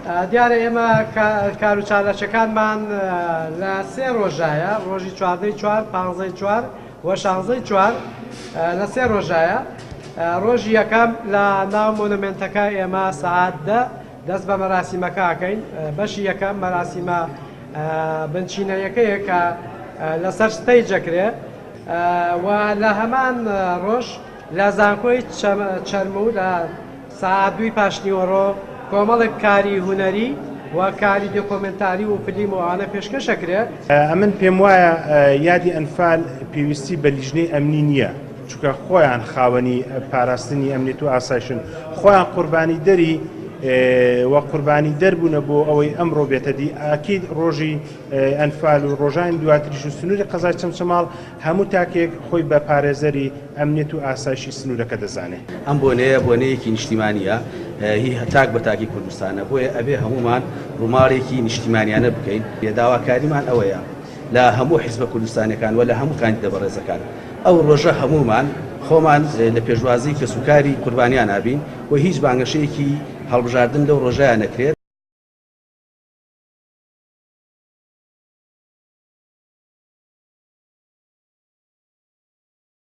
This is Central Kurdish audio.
دیارە ئێمە کار و چالەچەکانمان لە سێ ڕۆژایە، ڕۆژی 4 15 4 و 16 4 لە سێ ڕۆژایە. ڕۆژی یەکەم لە ناو مۆنومنتەکە ئێمە سەعات 10 دەست بە مەراسیمەکەکەین. بەشی یەکەم مەراسیمە بنچینەیەکەیە کە لەسەر ستەیجەکرێ و لە هەمان ڕۆژ لە زانکۆی چەرمە لە ساعت 2 پاشنیوەڕۆ کۆمەڵێک کاری هونەری و کاری دۆکۆمنتاری و فیلم و ئانە پێشکەشەکرێ. ئەمن پێم وایە یادی ئەنفال پێویستی بە لیژنەی ئەمنی نییە، چونکە خۆیان خاوەنی پاراستنی ئەمنیەت و ئاسایشن، خۆیان قوربانی دەری وە قوربانی دەربوونە بۆ ئەوەی ئەمڕۆ بێتە دی. ئاکید ڕۆژی ئەنفال و ڕۆژانی دواتریش و سنووری قەزای چەمچەماڵ هەموو تاکێک خۆی بە پارێزەری ئەمنیەت و ئاسایشی سنوورەکە دەزانێت. ئەم بۆنەیە بۆنەیەکی نیشتیمانیە، هی تاک بە تاکی کوردستانە، بۆیە ئەبێ هەمومان ڕووماڵێکی نیشتیمانیانە بکەین. داواکاریمان ئەوەیە لە هەموو حیزبە کوردستانەکان و لە هەموو کاندیدە بەڕێزەکان ئەو ڕۆژە هەمومان خۆمان لە پێشوازی کەسوکاری قوربانیان نابین و هیچ بانگەشەیەکی هەڵبژاردن لەو ڕۆژەیان نەکرێت.